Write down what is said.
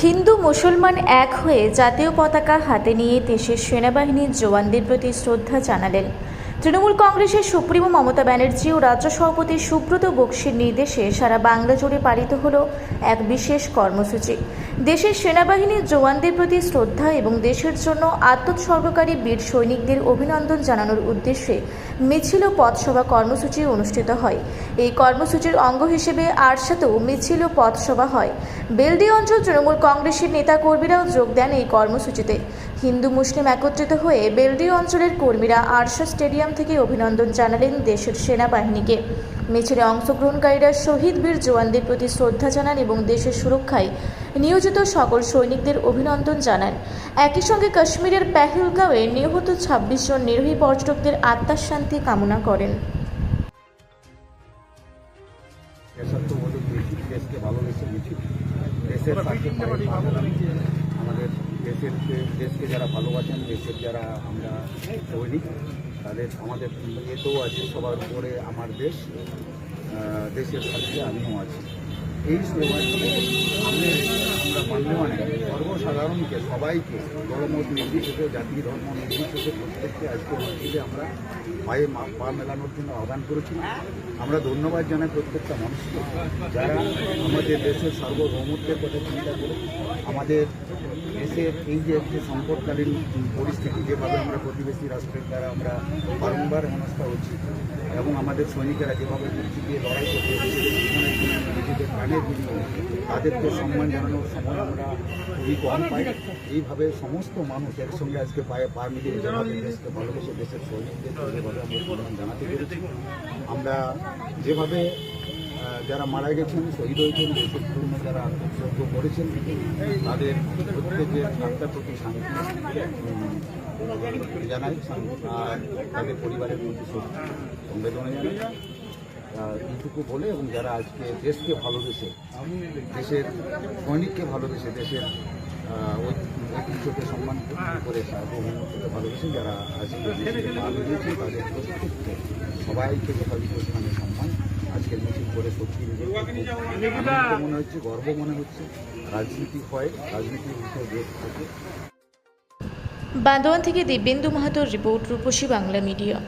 হিন্দু মুসলমান এক হয়ে জাতীয় পতাকা হাতে নিয়ে দেশের সেনাবাহিনীর জওয়ানদের প্রতি শ্রদ্ধা জানালেন। তৃণমূল কংগ্রেসের সুপ্রিমো মমতা ব্যানার্জি ও রাজ্য সভাপতি সুব্রত বক্সির নির্দেশে সারা বাংলা জুড়ে পালিত হলো এক বিশেষ কর্মসূচি। দেশের সেনাবাহিনীর জওয়ানদের প্রতি শ্রদ্ধা এবং দেশের জন্য আত্মোৎসর্গকারী বীর সৈনিকদের অভিনন্দন জানানোর উদ্দেশ্যে মিছিল ও পথসভা কর্মসূচি অনুষ্ঠিত হয়। এই কর্মসূচির অঙ্গ হিসেবে আরশাতেও মিছিল ও পথসভা হয়। বেলদি অঞ্চল তৃণমূল কংগ্রেসের নেতাকর্মীরাও যোগ দেন এই কর্মসূচিতে। হিন্দু মুসলিম একত্রিত হয়ে বেলদি অঞ্চলের কর্মীরা আরশা স্টেডিয়াম থেকে অভিনন্দন জানালেন দেশের সেনাবাহিনীকে। মিছিলে অংশগ্রহণকারীরা শহীদ বীর জওয়ানদের প্রতি শ্রদ্ধা জানান এবং দেশের সুরক্ষায় নিয়োজিত সকল সৈনিকদের অভিনন্দন জানান। একই সঙ্গে কাশ্মীরের পেহেলগাঁওয়ে নিহত ২৬ জন নিরীহ পর্যটকদের আত্মার শান্তি কামনা করেন। আমাদের দেশকে যারা ভালোবাসেন, দেশের যারা আমরা সৈনিক, তাদের আমাদের এতেও আছে সবার উপরে আমার দেশ, দেশের সাথে আমিও আছি। এই স্লোগানটি আমরা মান্যমানে সর্বসাধারণকে, সবাইকে, দলমত নির্বিশেষে, জাতি ধর্ম নির্বিশেষে প্রত্যেককে আজকে মসজিদে আমরা পায়ে পা মেলানোর জন্য আহ্বান করেছি। আমরা ধন্যবাদ জানাই প্রত্যেকটা মানুষকে যারা আমাদের দেশের সার্বভৌমত্বের কথা চিন্তা করে আমাদের দেশের এই যে একটি সংকটকালীন পরিস্থিতি, যেভাবে আমরা প্রতিবেশী রাষ্ট্রের দ্বারা আমরা বারংবার হেনস্থা হচ্ছি এবং আমাদের সৈনিকেরা যেভাবে মুক্তি দিয়ে লড়াই করতে নিজেদের প্রাণের বিনিময়ে তাদেরকে সম্মান জানানোর সময় আমরা খুবই কম পাই। এইভাবে সমস্ত মানুষ একসঙ্গে আজকে পায়ে পা মিলিয়ে যেভাবে দেশকে ভালোবেসে দেশের সৈনিকদের যেভাবে আমরা সম্মান জানাতে পেরেছি, আমরা যেভাবে যারা মারা গেছেন, শহীদ হয়েছেন, দেশের জন্য যারা আত্মোৎসর্গ করেছেন, তাদের প্রত্যেকের আত্মার প্রতি শান্তি জানাই আর তাদের পরিবারের প্রতি সংবেদনা জানাই। এইটুকু বলে, এবং যারা আজকে দেশকে ভালোবেসে, দেশের সৈনিককে ভালোবেসে, দেশের ঐতিহ্যকে সম্মান করে, সার্বভৌমত্বকে ভালোবেসে যারা আজকে দেশকে ভালোবেসেছে, তাদের প্রত্যেককে সবাইকে যথাযথ স্থানে সম্মান আজকের মিছিল করে সত্যি মনে হচ্ছে, গর্ব মনে হচ্ছে। রাজনীতি হয়, রাজনীতির বিষয়ে দেশ থাকে। বান্দোয়ান থেকে দিব্যেন্দু মাহাতোর রিপোর্ট, রূপসী বাংলা মিডিয়া।